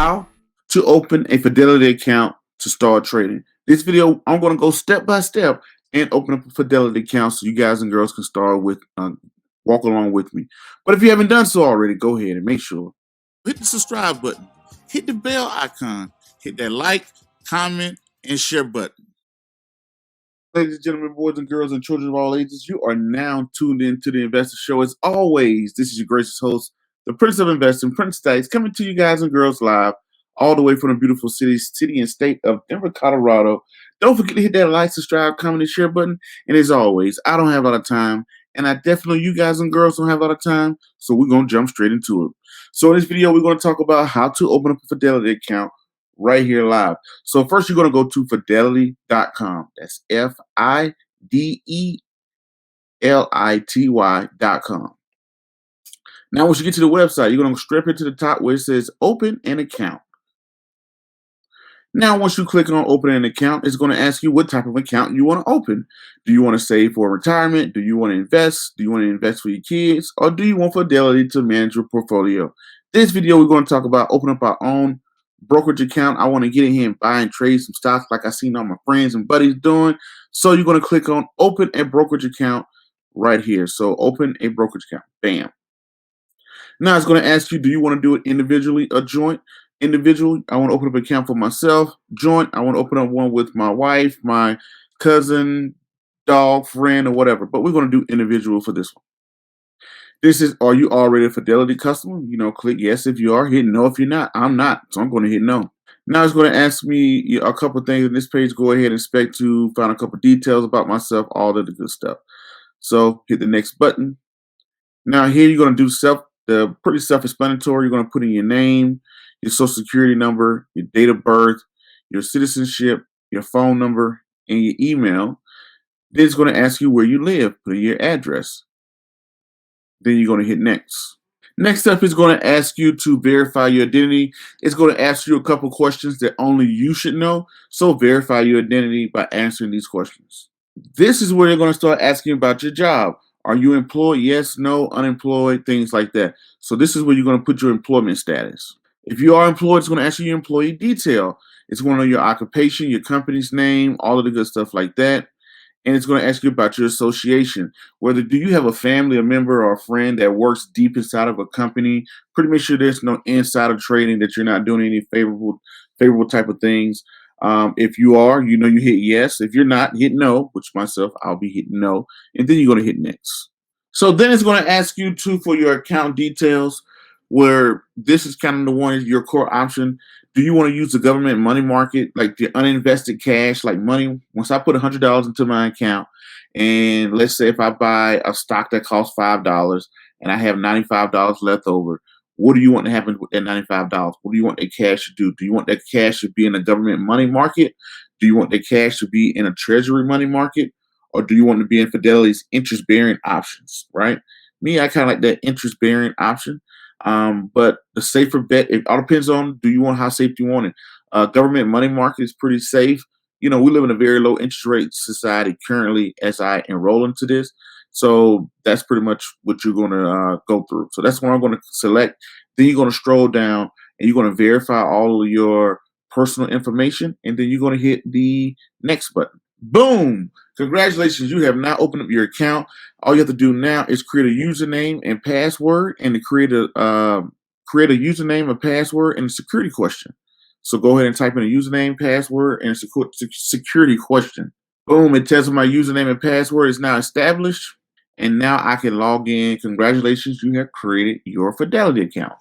how to open a Fidelity account to start trading. This video, I'm going to go step by step and open up a Fidelity account so you guys and girls can start with, walk along with me. But if you haven't done so already, go ahead and make sure. Hit the subscribe button, hit the bell icon, hit that like, comment, and share button. Ladies and gentlemen, boys and girls, and children of all ages, you are now tuned in to the Investor Show. As always, this is your gracious host, the Prince of Investing, Prince Dykes, coming to you guys and girls live all the way from the beautiful city and state of Denver, Colorado. Don't forget to hit that like, subscribe, comment, and share button. And as always, I don't have a lot of time, and I definitely know you guys and girls don't have a lot of time, so we're going to jump straight into it. So in this video, we're going to talk about how to open up a Fidelity account right here live. So first you're going to go to fidelity.com. That's Fidelity.com. Now, once you get to the website, you're going to strip it to the top where it says open an account. Now, once you click on open an account, it's going to ask you what type of account you want to open. Do you want to save for retirement? Do you want to invest? Do you want to invest for your kids? Or do you want Fidelity to manage your portfolio? This video, we're going to talk about opening up our own brokerage account. I want to get in here and buy and trade some stocks like I seen all my friends and buddies doing. So you're going to click on open a brokerage account right here. So open a brokerage account. Bam. Now it's going to ask you, do you want to do it individually or joint? Individually, I want to open up an account for myself. Joint, I want to open up one with my wife, my cousin, dog, friend, or whatever. But we're going to do individual for this one. This is, are you already a Fidelity customer? You know, click yes if you are, hit no if you're not. I'm not, so I'm going to hit no. Now it's going to ask me a couple of things in this page. Go ahead and inspect to find a couple of details about myself, all of the good stuff. So hit the next button. Now here you're going to do the pretty self-explanatory. You're going to put in your name, your social security number, your date of birth, your citizenship, your phone number, and your email. Then it's going to ask you where you live, put in your address. Then you're going to hit next. Next up is going to ask you to verify your identity. It's going to ask you a couple questions that only you should know. So verify your identity by answering these questions. This is where they're going to start asking about your job. Are you employed? Yes, no, unemployed, things like that. So this is where you're going to put your employment status. If you are employed, it's going to ask you your employee detail. It's going to know your occupation, your company's name, all of the good stuff like that. And it's going to ask you about your association. Whether do you have a family, a member, or a friend that works deep inside of a company? Pretty make sure there's no insider trading, that you're not doing any favorable type of things. If you are, you hit yes. If you're not, hit no, which myself, I'll be hitting no. And then you're going to hit next. So then it's going to ask you for your account details, where this is kind of the one, your core option. Do you want to use the government money market, like the uninvested cash, like money? Once I put $100 into my account, and let's say if I buy a stock that costs $5 and I have $95 left over, what do you want to happen with that $95? What do you want that cash to do? Do you want that cash to be in a government money market? Do you want that cash to be in a treasury money market? Or do you want to be in Fidelity's interest-bearing options, right? Me, I kind of like that interest-bearing option. But the safer bet, it all depends on, do you want, how safe do you want it? Government money market is pretty safe. We live in a very low interest rate society currently as I enroll into this. So that's pretty much what you're going to go through. So that's what I'm going to select. Then you're going to scroll down and you're going to verify all of your personal information. And then you're going to hit the next button. Boom! Congratulations, you have now opened up your account. All you have to do now is create a username and password, and to create a username, a password, and a security question. So go ahead and type in a username, password, and a security question. Boom! It tells me my username and password is now established, and now I can log in. Congratulations, you have created your Fidelity account.